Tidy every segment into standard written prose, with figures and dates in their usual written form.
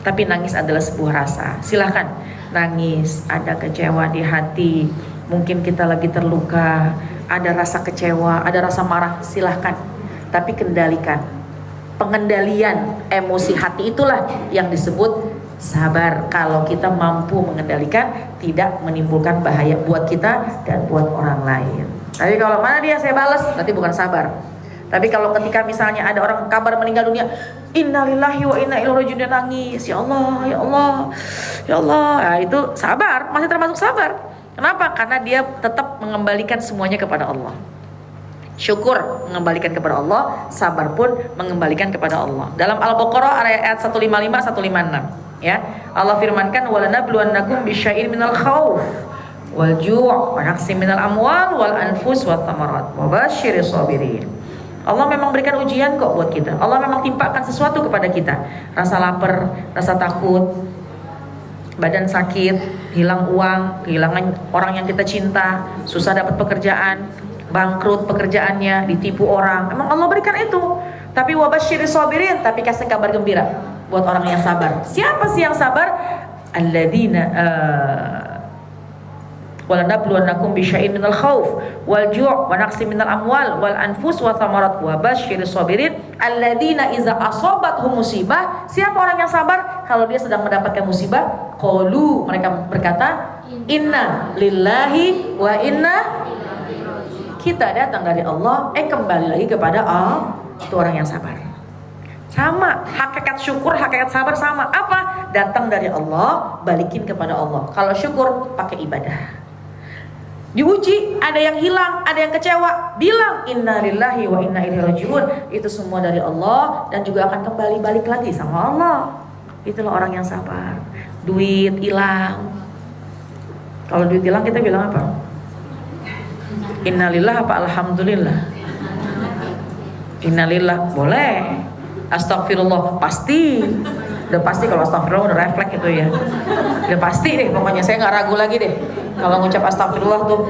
Tapi nangis adalah sebuah rasa. Silahkan nangis, ada kecewa di hati, mungkin kita lagi terluka, ada rasa kecewa, ada rasa marah, silahkan. Tapi kendalikan. Pengendalian emosi hati itulah yang disebut sabar. Kalau kita mampu mengendalikan, tidak menimbulkan bahaya buat kita dan buat orang lain. Tapi kalau mana dia saya balas, berarti bukan sabar. Tapi kalau ketika misalnya ada orang kabar meninggal dunia, innalillahi wa inna ilaihi raji'un, dia nangis, ya Allah, ya Allah, ya Allah, nah, itu sabar, masih termasuk sabar. Kenapa? Karena dia tetap mengembalikan semuanya kepada Allah. Syukur mengembalikan kepada Allah, sabar pun mengembalikan kepada Allah. Dalam Al-Baqarah ayat 155 156, ya. Allah firmankan, walanabluwannakum bisyai'in minal khauf wal ju' wa naqsin minal amwal wal anfus wat thamarat wa basyiris sabirin. Allah memang berikan ujian kok buat kita. Allah memang timpakan sesuatu kepada kita. Rasa lapar, rasa takut, badan sakit, hilang uang, kehilangan orang yang kita cinta, susah dapat pekerjaan, bangkrut pekerjaannya, ditipu orang. Memang Allah berikan itu. Tapi wabasyiris sabirin, tapi kasih kabar gembira buat orang yang sabar. Siapa sih yang sabar? Alladzina walanabluwannakum bisyai'in minal khauf wal ju' wa naqsin minal amwal wal anfus wa thamarat wa basyiris sabirin alladzina idza asabathum musibah. Siapa orang yang sabar kalau dia sedang mendapatkan musibah? Qalu, mereka berkata, inna lillahi wa inna, kita datang dari Allah, kembali lagi kepada Allah. Itu orang yang sabar. Sama, hakikat syukur, hakikat sabar sama. Apa? Datang dari Allah, balikin kepada Allah. Kalau syukur pakai ibadah. Diuji, ada yang hilang, ada yang kecewa, bilang inna lillahi wa inna ilaihi raji'un. Itu semua dari Allah dan juga akan kembali balik lagi sama Allah. Itulah orang yang sabar. Duit hilang, kalau duit hilang kita bilang apa? Innalillah apa alhamdulillah? Innalillah boleh. Astagfirullah pasti. Udah pasti kalau astagfirullah udah refleks itu ya. Udah pasti deh pokoknya, saya nggak ragu lagi deh. Kalau ngucap astagfirullah tuh,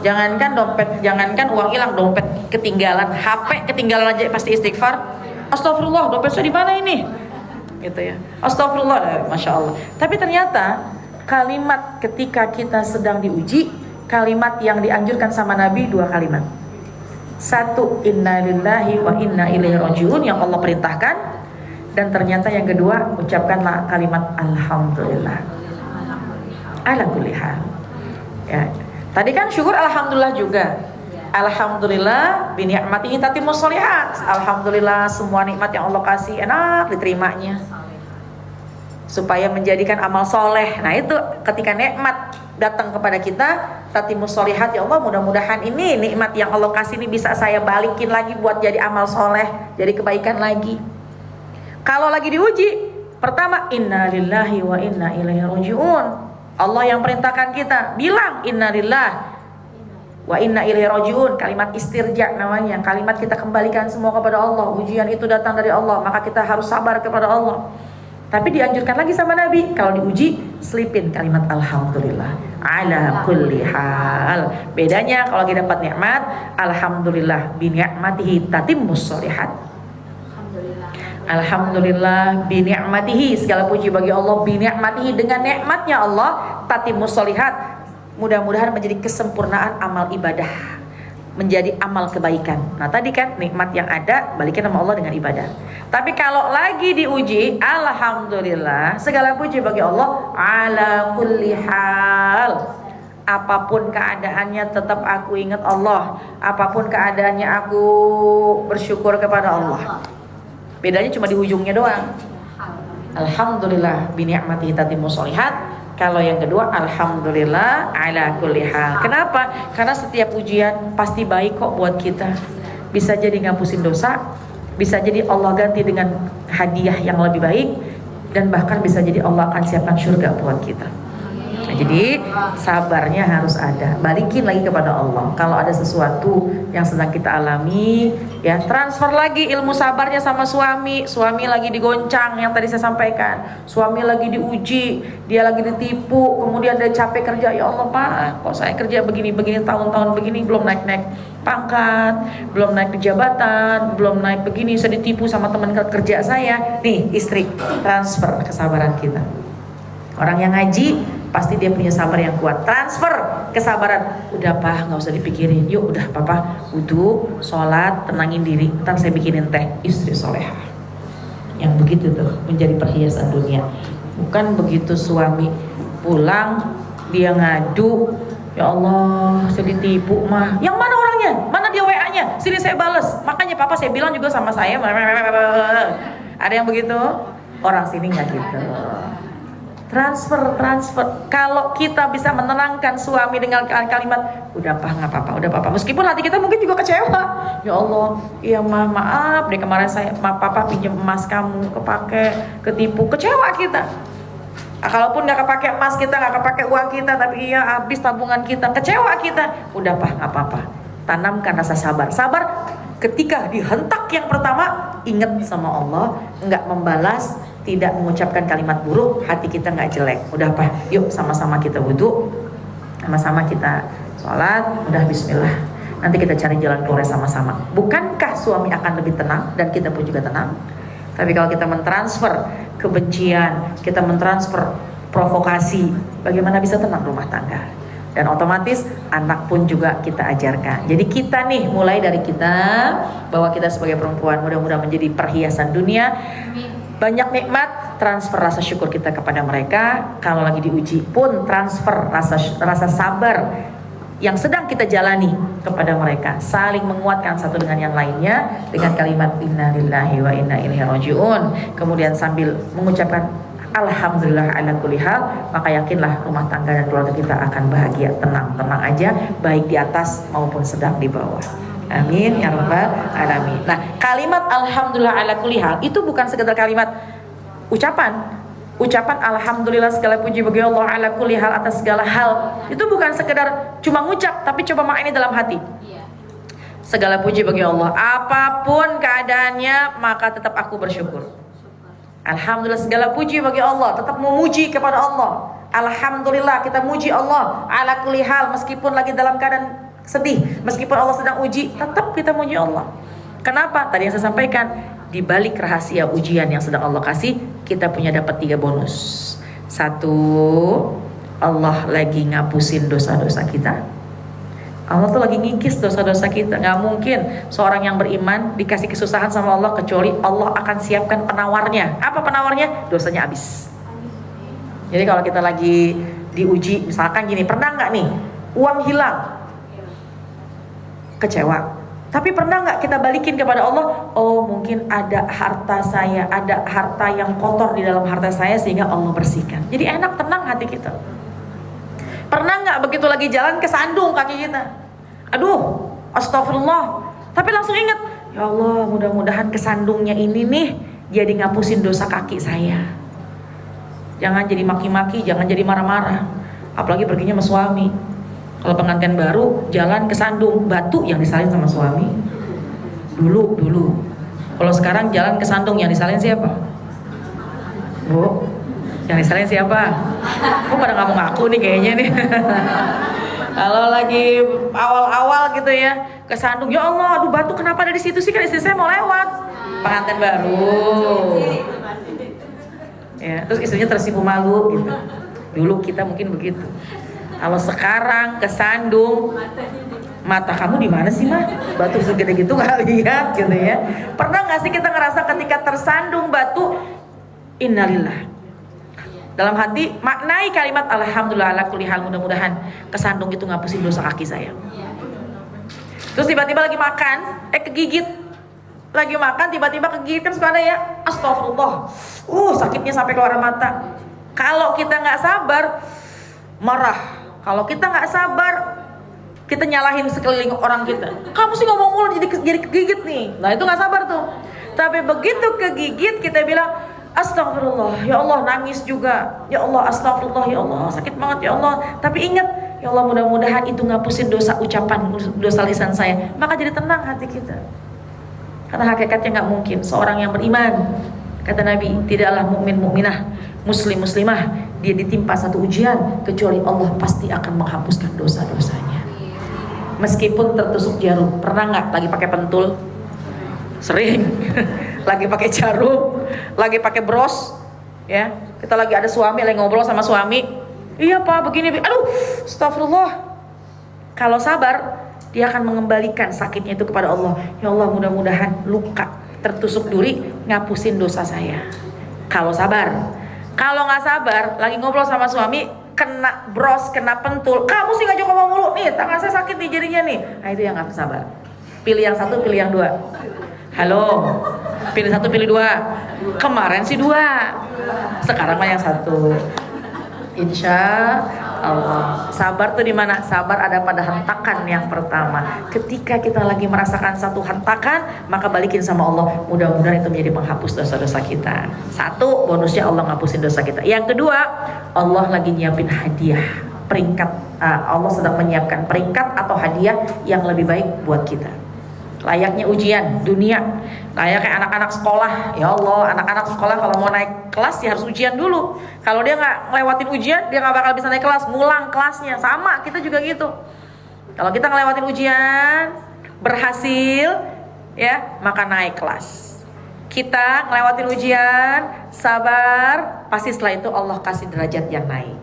jangankan dompet, jangankan uang hilang, dompet ketinggalan, HP ketinggalan aja pasti istighfar. Astagfirullah, dompet saya di mana ini? Gitu ya. Astagfirullah, masya Allah. Tapi ternyata kalimat ketika kita sedang diuji, kalimat yang dianjurkan sama Nabi dua kalimat. Satu, inna lillahi wa inna ilaihi raji'un, yang Allah perintahkan. Dan ternyata yang kedua, ucapkanlah kalimat alhamdulillah ala kulli hal. Ya. Tadi kan syukur alhamdulillah juga. Alhamdulillah bi ni'matihi tatimmus sholihat. Alhamdulillah semua nikmat yang Allah kasih enak diterimanya. Supaya menjadikan amal soleh. Nah itu ketika nikmat datang kepada kita, tatimmus sholihat, ya Allah mudah-mudahan ini nikmat yang Allah kasih ini bisa saya balikin lagi buat jadi amal soleh, jadi kebaikan lagi. Kalau lagi diuji, pertama inna lillahi wa inna ilaihi raji'un. Allah yang perintahkan kita, bilang inna lillahi wa inna ilaihi raji'un. Kalimat istirja namanya, kalimat kita kembalikan semua kepada Allah. Ujian itu datang dari Allah, maka kita harus sabar kepada Allah. Tapi dianjurkan lagi sama Nabi, kalau diuji selipin kalimat alhamdulillah ala kulli hal. Bedanya kalau lagi dapat nikmat, alhamdulillah bi ni'matihi tatimmus sholihat. Alhamdulillah bi ni'matihi, segala puji bagi Allah, bi ni'matihi, dengan nikmatnya Allah, tatimmus sholihat. Mudah-mudahan menjadi kesempurnaan amal ibadah, menjadi amal kebaikan. Nah tadi kan nikmat yang ada, balikin sama Allah dengan ibadah. Tapi kalau lagi diuji, alhamdulillah, segala puji bagi Allah ala kulli hal. Apapun keadaannya tetap aku ingat Allah. Apapun keadaannya aku bersyukur kepada Allah. Bedanya cuma di ujungnya doang. Alhamdulillah bi ni'matihi tatimmus sholihat. Kalau yang kedua, alhamdulillah ala kulli hal. Kenapa? Karena setiap ujian pasti baik kok buat kita. Bisa jadi ngapusin dosa, bisa jadi Allah ganti dengan hadiah yang lebih baik, dan bahkan bisa jadi Allah akan siapkan surga buat kita. Nah, Jadi sabarnya harus ada. Balikin lagi kepada Allah. Kalau ada sesuatu yang sedang kita alami, ya transfer lagi ilmu sabarnya sama suami. Suami lagi digoncang yang tadi saya sampaikan. Suami lagi diuji, dia lagi ditipu, kemudian dia capek kerja. Ya Allah Pak, kok saya kerja begini-begini tahun-tahun begini belum naik-naik pangkat, belum naik ke jabatan, belum naik begini, saya ditipu sama teman kerja saya. Nih istri, transfer kesabaran kita. Orang yang ngaji pasti dia punya sabar yang kuat. Transfer kesabaran. Udah Pak, nggak usah dipikirin. Yuk udah Papa, wudhu, sholat, tenangin diri. Ntar saya bikinin teh. Istri solehah. Yang begitu tuh menjadi perhiasan dunia. Bukan begitu suami pulang dia ngadu, ya Allah saya ditipu mah. Yang mana orangnya? Mana dia WA-nya? Sini saya balas. Makanya Papa saya bilang juga sama saya. Ada yang begitu? Orang sini nggak gitu. Transfer. Kalau kita bisa menenangkan suami dengan kalimat udah Pak, nggak apa-apa, udah Papa. Meskipun hati kita mungkin juga kecewa. Ya Allah, iya mah maaf deh kemarin saya Papa pinjam emas kamu kepake, ketipu, kecewa kita. Kalaupun nggak kepake emas kita, nggak kepake uang kita, tapi iya habis tabungan kita, kecewa kita. Udah Pak, nggak apa-apa. Tanamkan rasa sabar. Sabar ketika dihentak yang pertama, ingat sama Allah, nggak membalas, tidak mengucapkan kalimat buruk, hati kita nggak jelek. Udah Pak, yuk sama-sama kita wudhu, sama-sama kita sholat, udah bismillah. Nanti kita cari jalan keluar sama-sama. Bukankah suami akan lebih tenang dan kita pun juga tenang? Tapi kalau kita mentransfer kebencian, kita mentransfer provokasi, bagaimana bisa tenang rumah tangga? Dan otomatis anak pun juga kita ajarkan. Jadi kita nih, mulai dari kita, bahwa kita sebagai perempuan mudah-mudahan menjadi perhiasan dunia. Banyak nikmat, transfer rasa syukur kita kepada mereka. Kalau lagi diuji pun transfer rasa sabar yang sedang kita jalani kepada mereka. Saling menguatkan satu dengan yang lainnya dengan kalimat inna lillahi wa inna ilaihi rajiun. Kemudian sambil mengucapkan alhamdulillah ala kulli hal, maka yakinlah rumah tangga dan keluarga kita akan bahagia, tenang aja, baik di atas maupun sedang di bawah. Amin ya rabbal alamin. Nah, kalimat alhamdulillah ala kulli hal itu bukan sekedar kalimat ucapan alhamdulillah segala puji bagi Allah ala kulli hal atas segala hal. Itu bukan sekedar cuma ngucap, tapi coba maknanya dalam hati. Segala puji bagi Allah, apapun keadaannya maka tetap aku bersyukur. Alhamdulillah segala puji bagi Allah, tetap memuji kepada Allah. Alhamdulillah kita muji Allah ala kulli hal, meskipun lagi dalam keadaan sedih, meskipun Allah sedang uji, tetap kita muji Allah. Kenapa? Tadi yang saya sampaikan, di balik rahasia ujian yang sedang Allah kasih, kita punya dapat 3 bonus. 1, Allah lagi ngapusin dosa-dosa kita. Allah tuh lagi ngikis dosa-dosa kita. Nggak mungkin seorang yang beriman dikasih kesusahan sama Allah kecuali Allah akan siapkan penawarnya. Apa penawarnya? Dosanya habis. Jadi kalau kita lagi diuji, misalkan gini, pernah nggak nih uang hilang? Kecewa. Tapi pernah nggak kita balikin kepada Allah? Oh mungkin ada harta saya, ada harta yang kotor di dalam harta saya sehingga Allah bersihkan. Jadi enak, tenang hati kita. Pernah nggak begitu lagi jalan kesandung kaki kita? Aduh, astagfirullah. Tapi langsung ingat, ya Allah mudah-mudahan kesandungnya ini nih jadi ngapusin dosa kaki saya. Jangan jadi maki-maki, jangan jadi marah-marah. Apalagi perginya sama suami. Kalau pengantin baru jalan kesandung, batu yang disalin sama suami. Dulu. Kalau sekarang jalan kesandung yang disalin siapa? Bu, yang disalin siapa? Kok pada nggak mau ngaku nih kayaknya nih. Kalau lagi awal-awal gitu ya, kesandung, ya Allah, aduh batu kenapa ada di situ sih, kan istri saya mau lewat. Pengantin baru. Ya, terus istrinya tersinggung malu gitu. Dulu kita mungkin begitu. Kalau sekarang kesandung, mata kamu di mana sih mah? Batu segede gitu nggak lihat gitu ya. Pernah nggak sih kita ngerasa ketika tersandung batu, innalillah. Dalam hati maknai kalimat alhamdulillah ala kulli hal, mudah-mudahan kesandung itu ngapusin dosa kaki saya. Terus tiba-tiba lagi makan, kegigit. Lagi makan tiba-tiba kegigit, kan suka ada ya, astagfirullah. Sakitnya sampai keluar mata. Kalau kita nggak sabar, marah. Kalau kita nggak sabar, kita nyalahin sekeliling orang kita. Kamu sih ngomong mulu jadi kegigit nih. Nah itu nggak sabar tuh. Tapi begitu kegigit kita bilang astagfirullah, ya Allah, nangis juga, ya Allah, astagfirullah, ya Allah, sakit banget ya Allah, tapi ingat, ya Allah, mudah-mudahan itu ngapusin dosa ucapan, dosa lisan saya, maka jadi tenang hati kita. Karena hakikatnya nggak mungkin seorang yang beriman, kata Nabi, tidaklah mukmin mukminah, muslim muslimah, dia ditimpa satu ujian kecuali Allah pasti akan menghapuskan dosa-dosanya. Meskipun tertusuk jarum. Pernah nggak lagi pakai pentul? Sering. Lagi pakai jarum, lagi pakai bros, ya. Kita lagi ada suami lagi ngobrol sama suami. Iya Pak, begini. Aduh, astagfirullah. Kalau sabar, dia akan mengembalikan sakitnya itu kepada Allah. Ya Allah, mudah-mudahan luka tertusuk duri ngapusin dosa saya. Kalau sabar. Kalau nggak sabar, lagi ngobrol sama suami, kena bros, kena pentul. Kamu sih ngajak ngomong mulu. Nih, tangan saya sakit nih jadinya nih. Nah, itu yang nggak sabar. Pilih yang satu, pilih yang dua. Halo, pilih satu, pilih dua. Kemarin sih dua, sekarang mah yang satu. Insya Allah. Sabar tuh di mana? Sabar ada pada hentakan yang pertama. Ketika kita lagi merasakan satu hentakan, maka balikin sama Allah. Mudah-mudahan itu menjadi penghapus dosa-dosa kita. Satu, bonusnya Allah ngapusin dosa kita. Yang kedua, Allah lagi nyiapin hadiah, peringkat. Allah sedang menyiapkan peringkat atau hadiah yang lebih baik buat kita. Layaknya ujian dunia, layaknya anak-anak sekolah. Ya Allah, anak-anak sekolah kalau mau naik kelas ya harus ujian dulu. Kalau dia nggak ngelewatin ujian, dia nggak bakal bisa naik kelas, ngulang kelasnya. Sama, kita juga gitu. Kalau kita ngelewatin ujian, berhasil, ya maka naik kelas. Kita ngelewatin ujian, sabar, pasti setelah itu Allah kasih derajat yang naik.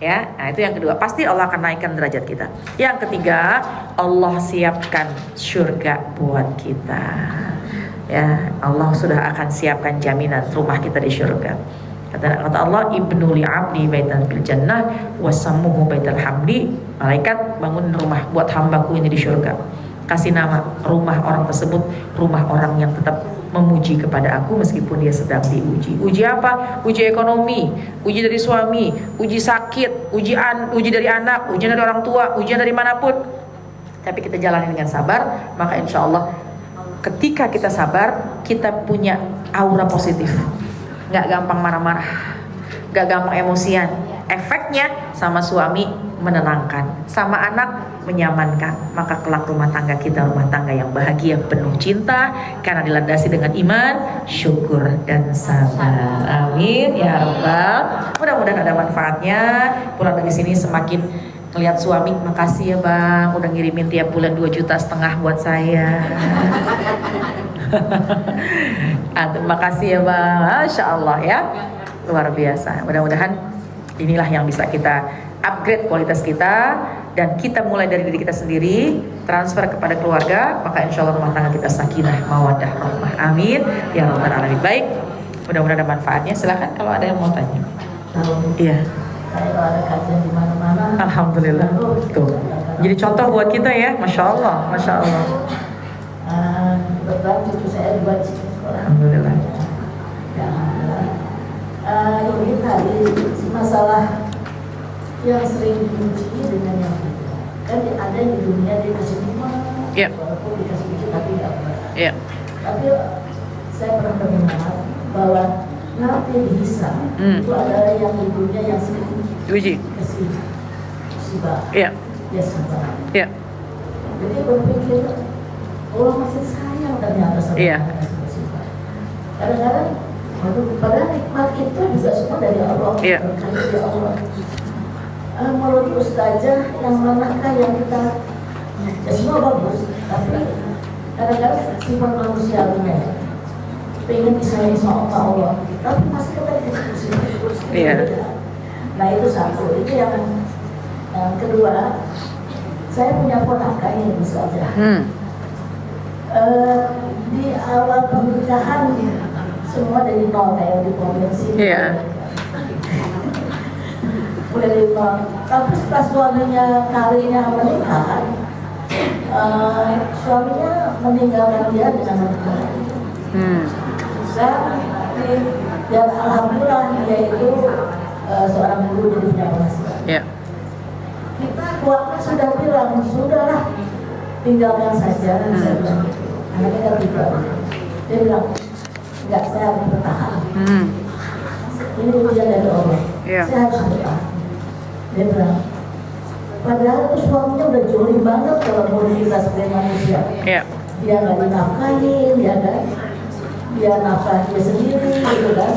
Ya, nah itu yang kedua, pasti Allah akan naikkan derajat kita. Yang ketiga, Allah siapkan surga buat kita. Ya, Allah sudah akan siapkan jaminan rumah kita di surga. Kata Allah, ibnu li abdi baitan fil jannah wasammuhu baital hamdi. Malaikat bangun rumah buat hambaku ini di surga. Kasih nama rumah orang tersebut rumah orang yang tetap memuji kepada aku meskipun dia sedang diuji. Uji apa? Uji ekonomi, uji dari suami, uji sakit, uji dari anak, ujian dari orang tua, ujian dari manapun. Tapi kita jalani dengan sabar, maka insya Allah ketika kita sabar, kita punya aura positif. Nggak gampang marah-marah, nggak gampang emosian. Efeknya sama suami menenangkan, sama anak menyamankan, maka kelak rumah tangga kita rumah tangga yang bahagia, penuh cinta karena dilandasi dengan iman, syukur dan sabar. Amin ya rabbal. Mudah-mudahan ada manfaatnya. Pulang dari sini semakin melihat suami, makasih ya bang udah ngirimin tiap bulan 2,5 juta buat saya. Terima kasih ya bang, Masya Allah ya, luar biasa. Mudah-mudahan inilah yang bisa kita upgrade kualitas kita, dan kita mulai dari diri kita sendiri, transfer kepada keluarga, maka insya Allah rumah tangga kita sakinah, mawaddah, rahmah. Amin ya rabbal alamin. Baik, mudah-mudahan ada manfaatnya. Silahkan kalau ada yang mau tanya. Iya. Kalau ada kajian di mana-mana, Alhamdulillah. Tuh. Jadi contoh buat kita ya, masya Allah, masya Allah. Kebetulan cucu saya juga di sini sekolah. Alhamdulillah. Ya, ini tadi masalah yang sering diuji dengan yang tidak. Kan ada di dunia dikasih nikmat, walaupun dikasih uji tapi tidak berat. Tapi saya pernah mendengar bahwa nanti dihisab itu adalah yang di dunia yang sering dikasih musibah. Ya sabar. Jadi berpikir Allah masih sayang ternyata sama musibah. Kadang-kadang padahal nikmat itu juga semua dari Allah, berkait dari Allah. Menurut ustazah yang manakah yang kita ya semua bagus, tapi kadang-kadang sifat manusiawinya pengen disayang sama Allah, tapi masih kita dikasih musibah. Nah itu satu. Itu yang kedua, saya punya ponakan yang ustazah. Di awal pernikahan semua dari nol kayak di provinsi. Mulai dari nol. Tapi setelah suaminya kalinya menikah, suaminya meninggalkan dia dengan menikah. Dan alhamdulillah dia itu seorang guru jadi punya penghasilan. Kita keluarga sudah bilang sudahlah tinggalkan saja. Saya bilang, anaknya kan tiba. Dia bilang, enggak, saya harus bertahan. ini ujian dari Allah. Saya harus bertahan. Dia bilang, padahal itu suaminya udah jolim banget kalau mau kita sebagai manusia. Dia nggak dinafkahin, dia nafkah dia sendiri, gitu kan.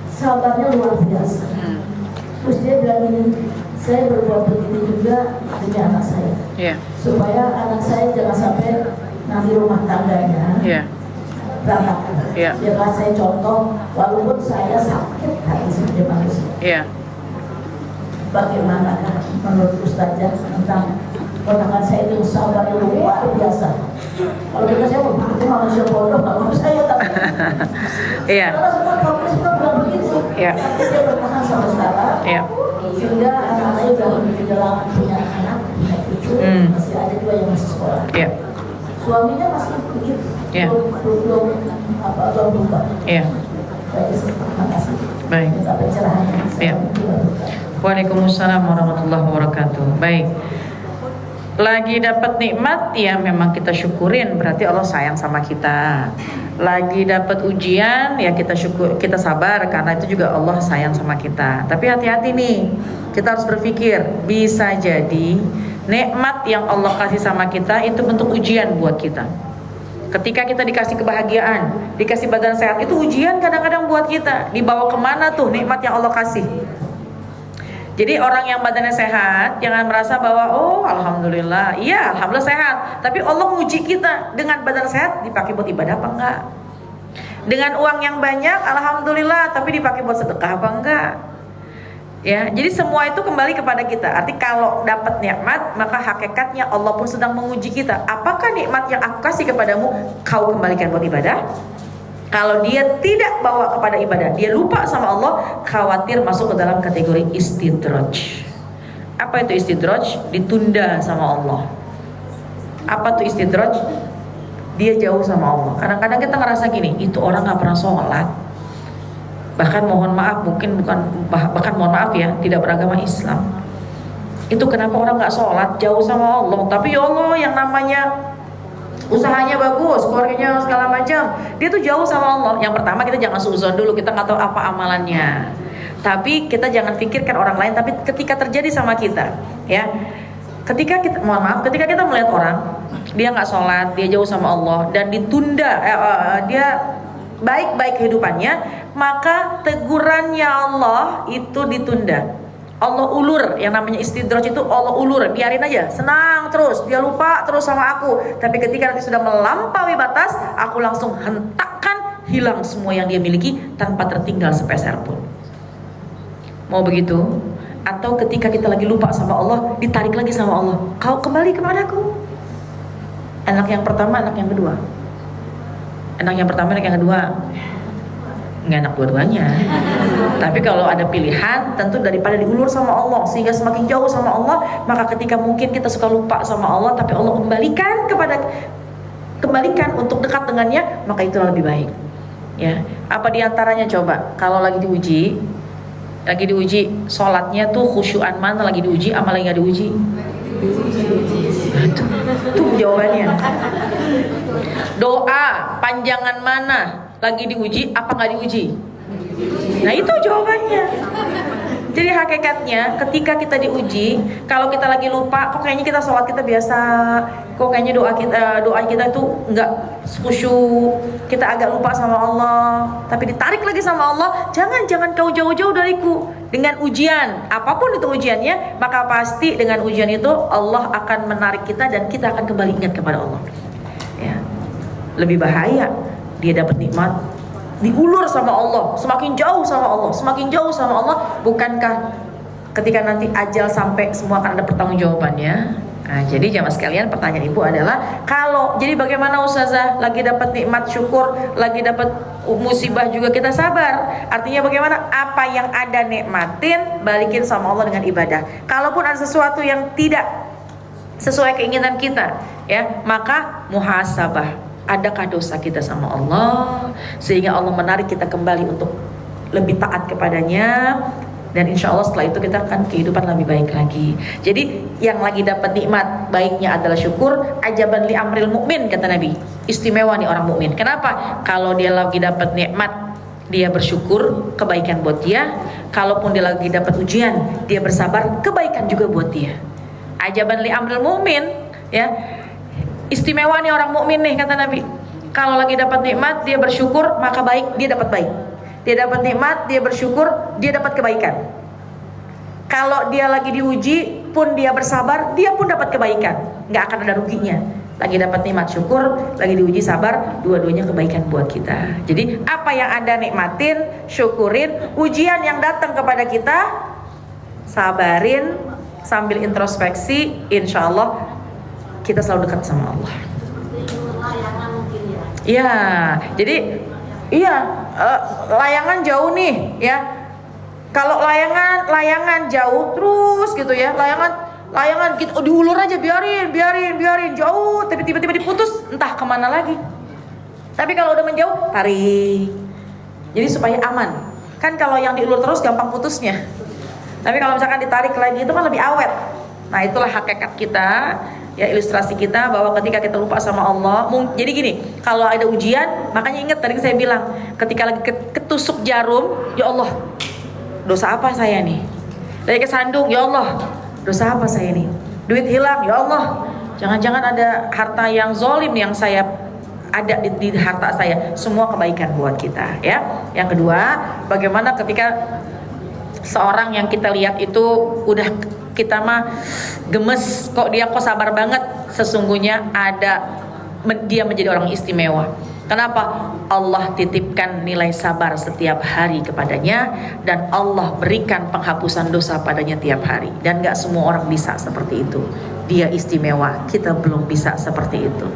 Sabarnya luar biasa. Terus dia bilang ini, saya berbuat begini juga demi anak saya, supaya anak saya jangan sampai nanti rumah tangganya berantakan. Ya kan, saya contoh, walaupun saya sakit hati sebagai manusia. Bagaimana menurut Ustazah tentang ponakan saya itu sabar yang luar biasa? Kalau kita saya mau manusia bodoh, kalau saya tapi kalau semua komunis itu bilang begitu, tapi dia bertahan sampai sekarang, sehingga anak-anaknya sudah di dalam punya anak, punya cucu, masih ada juga yang masih sekolah. Suaminya masih begitu, belum berubah. Terima kasih. Minta pencerahannya. Waalaikumsalam warahmatullahi wabarakatuh. Baik. Lagi dapat nikmat ya memang kita syukurin, berarti Allah sayang sama kita. Lagi dapat ujian ya kita syukur, kita sabar karena itu juga Allah sayang sama kita. Tapi hati-hati nih, kita harus berpikir bisa jadi nikmat yang Allah kasih sama kita itu bentuk ujian buat kita. Ketika kita dikasih kebahagiaan, dikasih badan sehat, itu ujian kadang-kadang buat kita. Dibawa kemana tuh nikmat yang Allah kasih? Jadi orang yang badannya sehat jangan merasa bahwa oh alhamdulillah, iya alhamdulillah sehat, tapi Allah nguji kita dengan badan sehat dipakai buat ibadah apa enggak? Dengan uang yang banyak alhamdulillah, tapi dipakai buat sedekah apa enggak? Ya, jadi semua itu kembali kepada kita. Arti kalau dapat nikmat, maka hakikatnya Allah pun sedang menguji kita. Apakah nikmat yang aku kasih kepadamu kau kembalikan buat ibadah? Kalau dia tidak bawa kepada ibadah, dia lupa sama Allah, khawatir masuk ke dalam kategori istidraj. Apa itu istidraj? Ditunda sama Allah. Apa tuh istidraj? Dia jauh sama Allah. Kadang-kadang kita ngerasa gini, itu orang gak pernah sholat, bahkan mohon maaf, bahkan mohon maaf ya, tidak beragama Islam. Itu kenapa orang gak sholat, jauh sama Allah. Tapi ya Allah, yang namanya usahanya bagus, keluarganya segala macam, dia tuh jauh sama Allah. Yang pertama kita jangan suuzon dulu, kita nggak tahu apa amalannya. Tapi kita jangan pikirkan orang lain. Tapi ketika terjadi sama kita, ya, ketika kita, mohon maaf, ketika kita melihat orang, dia nggak sholat, dia jauh sama Allah, dan ditunda, dia baik-baik kehidupannya, maka tegurannya Allah itu ditunda. Allah ulur, yang namanya istidraj itu Allah ulur, biarin aja, senang terus, dia lupa terus sama aku. Tapi ketika nanti sudah melampaui batas, aku langsung hentakkan, hilang semua yang dia miliki tanpa tertinggal sepeser pun. Mau begitu? Atau ketika kita lagi lupa sama Allah, ditarik lagi sama Allah, kau kembali kepadaku. Anak yang pertama, anak yang kedua. Anak yang pertama, anak yang kedua. Nggak enak dua-duanya. Tapi kalau ada pilihan, tentu daripada diulur sama Allah sehingga semakin jauh sama Allah, maka ketika mungkin kita suka lupa sama Allah, tapi Allah kembalikan untuk dekat dengannya, maka itulah lebih baik. Ya, apa diantaranya coba? Kalau lagi diuji, sholatnya tuh khusyuan mana lagi diuji, amal lagi nggak diuji? Tuh jawabannya. Doa panjangan mana lagi diuji, apa nggak diuji? Nah itu jawabannya. Jadi hakikatnya ketika kita diuji, kalau kita lagi lupa, kok kayaknya kita sholat kita biasa, kok kayaknya doa kita itu nggak khusyuk, kita agak lupa sama Allah, tapi ditarik lagi sama Allah, jangan kau jauh-jauh dariku. Dengan ujian, apapun itu ujiannya, maka pasti dengan ujian itu Allah akan menarik kita dan kita akan kembali ingat kepada Allah. Ya, lebih bahaya dia dapat nikmat diulur sama Allah, semakin jauh sama Allah, bukankah ketika nanti ajal sampai semua akan ada pertanggungjawabannya? Nah, jadi jamaah sekalian, pertanyaan ibu adalah, kalau jadi bagaimana Ustazah, lagi dapat nikmat syukur, lagi dapat musibah juga kita sabar. Artinya bagaimana? Apa yang ada nikmatin, balikin sama Allah dengan ibadah. Kalaupun ada sesuatu yang tidak sesuai keinginan kita, ya, maka muhasabah. Adakah dosa kita sama Allah sehingga Allah menarik kita kembali untuk lebih taat kepadanya, dan insya Allah setelah itu kita akan kehidupan lebih baik lagi. Jadi yang lagi dapat nikmat, baiknya adalah syukur. Ajaban li amril mukmin, kata Nabi. Istimewa nih orang mukmin. Kenapa? Kalau dia lagi dapat nikmat, dia bersyukur, kebaikan buat dia. Kalaupun dia lagi dapat ujian, dia bersabar, kebaikan juga buat dia. Ajaban li amril mu'min, ya. Istimewa nih orang mukmin nih, kata Nabi. Kalau lagi dapat nikmat, dia bersyukur, maka baik, dia dapat baik. Dia dapat nikmat, dia bersyukur, dia dapat kebaikan. Kalau dia lagi diuji pun dia bersabar, dia pun dapat kebaikan. Nggak akan ada ruginya. Lagi dapat nikmat syukur, lagi diuji sabar, dua-duanya kebaikan buat kita. Jadi apa yang Anda nikmatin, syukurin. Ujian yang datang kepada kita, sabarin sambil introspeksi. Insya Allah kita selalu dekat sama Allah. Ya, jadi layangan jauh nih, ya. Kalau layangan jauh terus gitu ya, layangan gitu diulur aja, biarin jauh, tapi tiba-tiba diputus, entah kemana lagi. Tapi kalau udah menjauh, tarik. Jadi supaya aman. Kan kalau yang diulur terus gampang putusnya. Tapi kalau misalkan ditarik lagi itu kan lebih awet. Nah, itulah hakikat kita, ya, ilustrasi kita bahwa ketika kita lupa sama Allah. Jadi gini, kalau ada ujian, makanya ingat tadi saya bilang, ketika lagi ketusuk jarum, ya Allah, dosa apa saya nih? Lagi kesandung, ya Allah, dosa apa saya nih? Duit hilang, ya Allah, jangan-jangan ada harta yang zolim yang saya ada di harta saya. Semua kebaikan buat kita, ya. Yang kedua, bagaimana ketika seorang yang kita lihat itu udah kita mah gemes, kok dia kok sabar banget, sesungguhnya dia menjadi orang istimewa. Kenapa? Allah titipkan nilai sabar setiap hari kepadanya, dan Allah berikan penghapusan dosa padanya tiap hari. Dan gak semua orang bisa seperti itu. Dia istimewa, kita belum bisa seperti itu.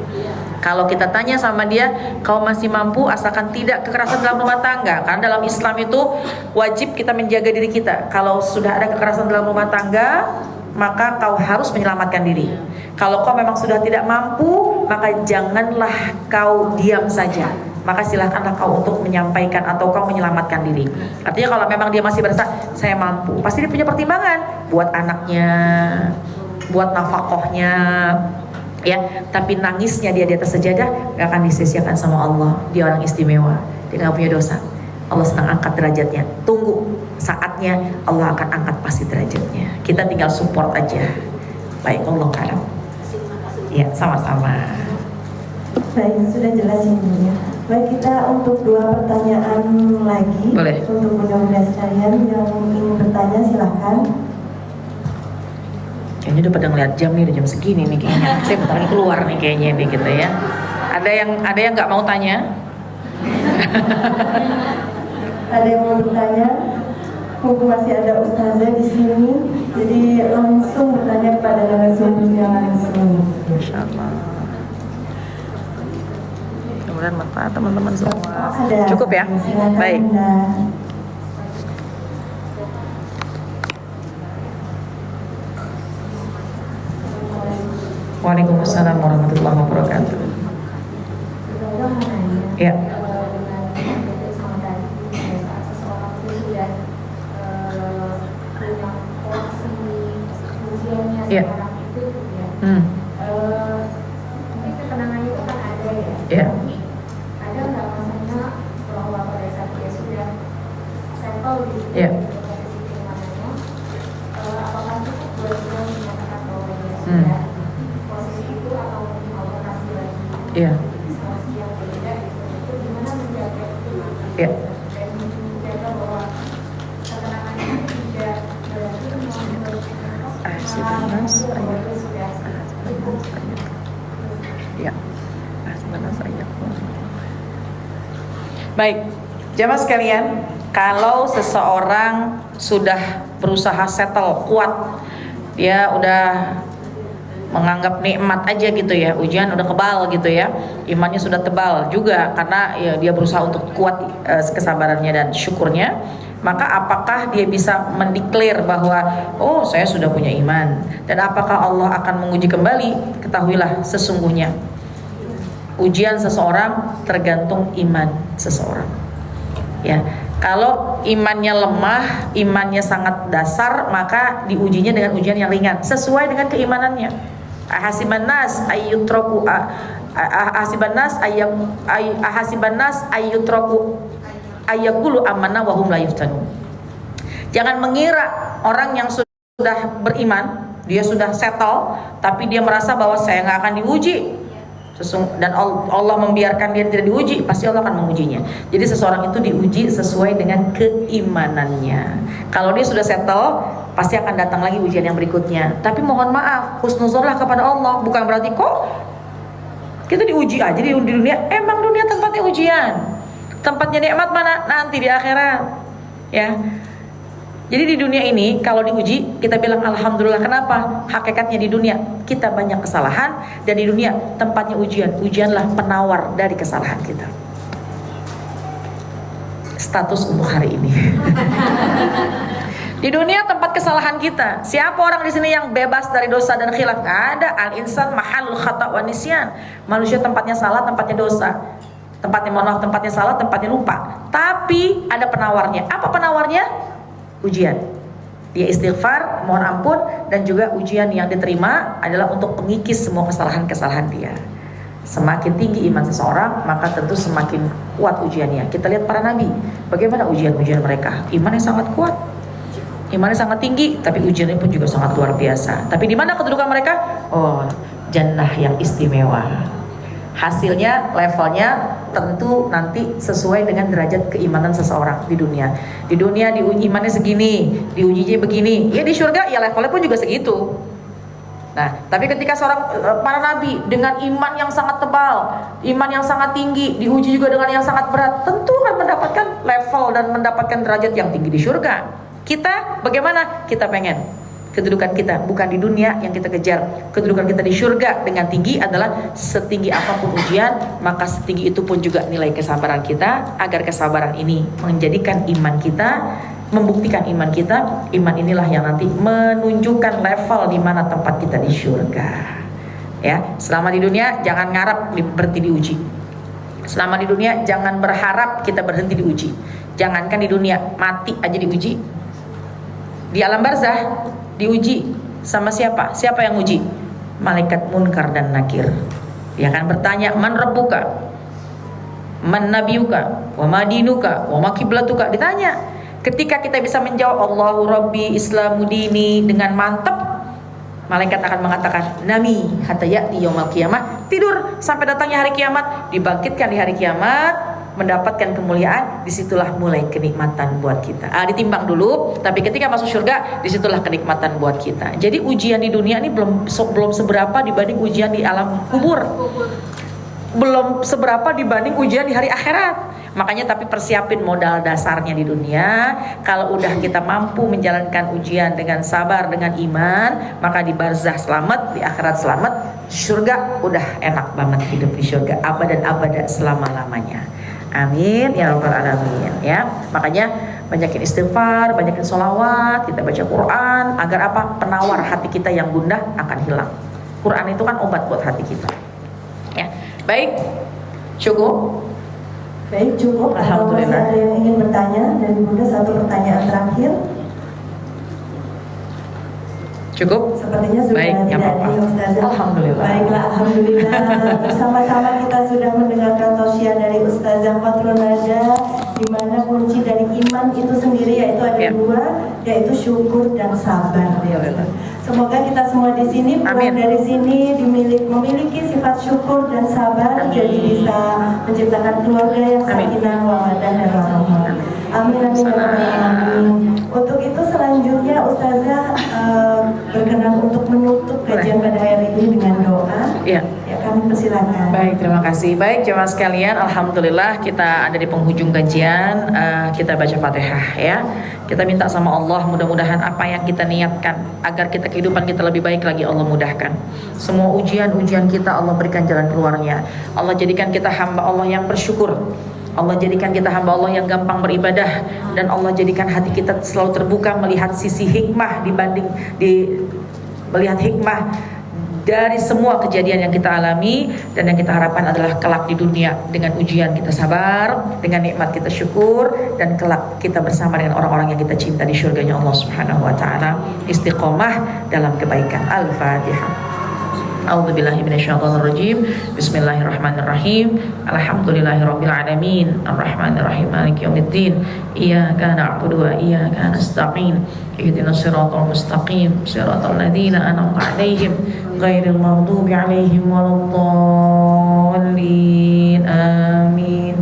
Kalau kita tanya sama dia, kau masih mampu asalkan tidak kekerasan dalam rumah tangga. Karena dalam Islam itu wajib kita menjaga diri kita. Kalau sudah ada kekerasan dalam rumah tangga, maka kau harus menyelamatkan diri. Kalau kau memang sudah tidak mampu, maka janganlah kau diam saja. Maka silahkanlah kau untuk menyampaikan atau kau menyelamatkan diri. Artinya kalau memang dia masih berasa saya mampu, pasti dia punya pertimbangan buat anaknya, buat nafkahnya, ya. Tapi nangisnya dia di atas sejadah gak akan disia-siakan sama Allah. Dia orang istimewa, dia gak punya dosa. Allah sedang angkat derajatnya. Tunggu saatnya, Allah akan angkat pasti derajatnya. Kita tinggal support aja. Baik, Allah karam. Ya, sama-sama. Baik, sudah jelas ini ya. Baik, kita untuk 2 pertanyaan lagi. Boleh. Untuk mudah-mudahan sekalian yang ingin bertanya silahkan. Kayaknya udah pada ngeliat jam nih, udah jam segini nih kayaknya. Saya bentar lagi keluar nih kayaknya nih gitu ya. Ada yang nggak mau tanya? Ada yang mau bertanya? Mumpung masih ada ustazah di sini, jadi langsung bertanya kepada narasumber yang langsung. Masya Allah. Kemudian manfaat teman-teman semua. Ada. Cukup ya? Silakan. Baik. Waalaikumsalam warahmatullahi wabarakatuh. Ya. Ya. Mungkin ketenangannya itu kan ada ya. Ya. Ada nggak masanya bahwa pada saat dia sudah settle di Ya. posisi keimanannya, apakah cukup buat dia menyatakan bahwa dia sudah posisi itu atau mungkin Allah kasih lagi Ya. situasi yang berbeda itu gimana menjaga itu Ya. dan menjaga bahwa ketenangannya itu tidak berarti Ya. Baik, jamaah sekalian, kalau seseorang sudah berusaha settle, kuat, dia udah menganggap nikmat aja gitu ya, ujian udah kebal gitu ya, imannya sudah tebal juga karena ya, dia berusaha untuk kuat kesabarannya dan syukurnya, maka apakah dia bisa mendeklar bahwa oh saya sudah punya iman, dan apakah Allah akan menguji kembali? Ketahuilah sesungguhnya ujian seseorang tergantung iman seseorang, ya. Kalau imannya lemah, imannya sangat dasar, maka diujinya dengan ujian yang ringan sesuai dengan keimanannya. Ahasiban nas ayyutraku ayyaqulu amanna wa hum la yuftanun. Jangan mengira orang yang sudah beriman, dia sudah settle, tapi dia merasa bahwa saya nggak akan diuji. Dan Allah membiarkan dia tidak diuji, pasti Allah akan mengujinya. Jadi seseorang itu diuji sesuai dengan keimanannya. Kalau dia sudah settle, pasti akan datang lagi ujian yang berikutnya. Tapi mohon maaf, husnuzonlah kepada Allah. Bukan berarti kok kita diuji aja di dunia. Emang dunia tempatnya ujian. Tempatnya nikmat mana? Nanti di akhirat. Ya. Jadi di dunia ini kalau diuji kita bilang alhamdulillah. Kenapa? Hakikatnya di dunia kita banyak kesalahan, dan di dunia tempatnya ujian. Ujianlah penawar dari kesalahan kita. Status untuk hari ini. Di dunia tempat kesalahan kita. Siapa orang di sini yang bebas dari dosa dan khilaf? Nggak ada. Al-insan mahalul khata' wa nisyan. Manusia tempatnya salah, tempatnya dosa. Tempatnya mohon maaf, tempatnya salah, tempatnya lupa. Tapi ada penawarnya. Apa penawarnya? Ujian. Dia istighfar, mohon ampun, dan juga ujian yang diterima adalah untuk pengikis semua kesalahan-kesalahan dia. Semakin tinggi iman seseorang, maka tentu semakin kuat ujiannya. Kita lihat para nabi, bagaimana ujian-ujian mereka. Imannya sangat kuat, imannya sangat tinggi, tapi ujiannya pun juga sangat luar biasa. Tapi di mana kedudukan mereka? Oh, jannah yang istimewa. Hasilnya, levelnya tentu nanti sesuai dengan derajat keimanan seseorang di dunia. Di dunia diuji imannya segini, diujinya begini. Ya di surga ya levelnya pun juga segitu. Nah, tapi ketika seorang para nabi dengan iman yang sangat tebal, iman yang sangat tinggi, diuji juga dengan yang sangat berat, tentu akan mendapatkan level dan mendapatkan derajat yang tinggi di surga. Kita bagaimana? Kita pengen kedudukan kita bukan di dunia yang kita kejar. Kedudukan kita di surga dengan tinggi adalah setinggi apapun ujian, maka setinggi itu pun juga nilai kesabaran kita, agar kesabaran ini menjadikan iman kita, membuktikan iman kita. Iman inilah yang nanti menunjukkan level di mana tempat kita di surga. Ya, selama di dunia jangan ngarap berhenti diuji. Selama di dunia jangan berharap kita berhenti diuji. Jangankan di dunia, mati aja diuji. Di alam barzah diuji sama siapa? Siapa yang uji? Malaikat munkar dan nakir. Dia akan bertanya, man rabbuka, man nabiyuka, wa ma dinuka, wa ma kiblatuka. Ditanya. Ketika kita bisa menjawab Allahu Rabbi Islamu dini dengan mantap, malaikat akan mengatakan nami hatta ya'ti yaumil qiyamah. Tidur sampai datangnya hari kiamat, dibangkitkan di hari kiamat, mendapatkan kemuliaan. Disitulah mulai kenikmatan buat kita. Ditimbang dulu, tapi ketika masuk surga, disitulah kenikmatan buat kita. Jadi ujian di dunia ini belum seberapa dibanding ujian di alam kubur. Belum seberapa dibanding ujian di hari akhirat. Makanya tapi persiapin modal dasarnya di dunia. Kalau udah kita mampu menjalankan ujian dengan sabar, dengan iman, maka di barzah selamat, di akhirat selamat, di surga udah enak banget hidup di surga abadan abada selama-lamanya. Amin ya rabbal alamin ya. Makanya banyakin istighfar, banyakin sholawat, kita baca Quran, agar apa? Penawar hati kita yang gundah akan hilang. Quran itu kan obat buat hati kita. Ya. Baik. Cukup. Baik, cukup. Atau masih Alhamdulillah. ada yang ingin bertanya dari Bunda, satu pertanyaan terakhir? Cukup. Sepertinya sudah Baik, tidak apa-apa. ada ya, Ustazah. Alhamdulillah. Baiklah, alhamdulillah. Bersama-sama kita sudah mendengarkan tausiah dari Ustazah Fathul Nada, di mana kunci dari iman itu sendiri yaitu ada Ya. dua, yaitu syukur dan sabar. Alhamdulillah. Semoga kita semua di sini pulang Amin. dari sini memiliki sifat syukur dan sabar, Amin. jadi bisa menciptakan keluarga yang Amin. sakinah mawaddah dan warahmah. Amin amin ya rabbal alamin. Untuk itu selanjutnya Ustazah berkenan untuk menutup kajian pada hari ini dengan doa. Ya. Ya, kami persilakan. Baik, terima kasih. Baik, jemaah sekalian, alhamdulillah kita ada di penghujung kajian. Kita baca Fatihah ya. Kita minta sama Allah mudah-mudahan apa yang kita niatkan agar kita kehidupan kita lebih baik lagi Allah mudahkan. Semua ujian-ujian kita Allah berikan jalan keluarnya. Allah jadikan kita hamba Allah yang bersyukur. Allah jadikan kita hamba Allah yang gampang beribadah, dan Allah jadikan hati kita selalu terbuka melihat sisi hikmah melihat hikmah dari semua kejadian yang kita alami. Dan yang kita harapkan adalah kelak di dunia dengan ujian kita sabar, dengan nikmat kita syukur, dan kelak kita bersama dengan orang-orang yang kita cinta di surganya Allah Subhanahu wa taala, istiqomah dalam kebaikan. Al-Fatihah. A'udzubillahi minasyaitonirrajim. Bismillahirrahmanirrahim. Alhamdulillahirabbil alamin. Arrahmanirrahim. Maliki yaumiddin. Iyyaka na'budu wa iyyaka nasta'in. Ihdinas siratal mustaqim. Siratal ladzina an'amta 'alaihim ghairil maghdubi 'alaihim waladdallin. Amin.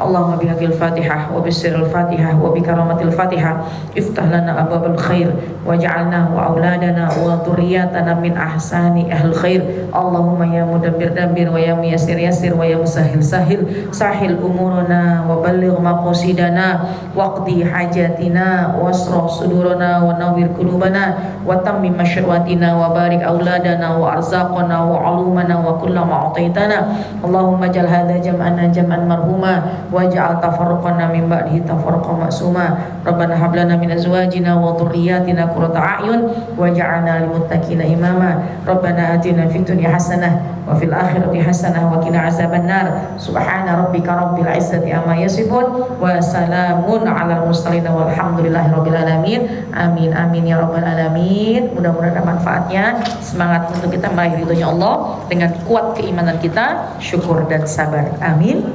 Allahumma bihaqil Fatihah wa bisirril Fatihah wa bikaramatil Fatihah iftah lana abwabal khair waj'alna wa auladana wa dzurriyyatana min ahsani ahlil khair. Allahumma ya mudabbir dabbir wa ya muyassir yassir wa ya musahhil sahil sahil umurana wa balligh maqasidana waqdi hajatina wasrah sudurana wa nawwir qulubana wa tammim masyarawatina wa barik auladana wa arzaqana wa alumana wa kullama a'taitana. Allahumma jal hadza jam'ana jam'an marhuma waj'al tafarruqana min ba'dihi tafarruqan ma'suma. Rabbana hab lana min azwajina wa dhurriyyatina qurrata a'yun waj'alna lil muttaqina imama. Rabbana atina fid dunya hasanah wa fil akhirati hasanah wa qina azabannar. Subhana rabbika rabbil izzati amma yasifun wa salamun 'alal mursalin walhamdulillahi rabbil alamin. Amin amin ya rabbal alamin. Mudah-mudahan ada manfaatnya. Semangat untuk kita meraih ridhonya Allah dengan kuat keimanan kita, syukur dan sabar. Amin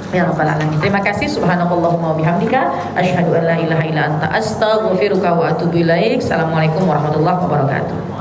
ya rabbal alamin. Terima kasih. Subhanakallahumma wa bihamdika asyhadu an la ilaha illa anta astaghfiruka wa atubu ilaik. Assalamualaikum warahmatullahi wabarakatuh.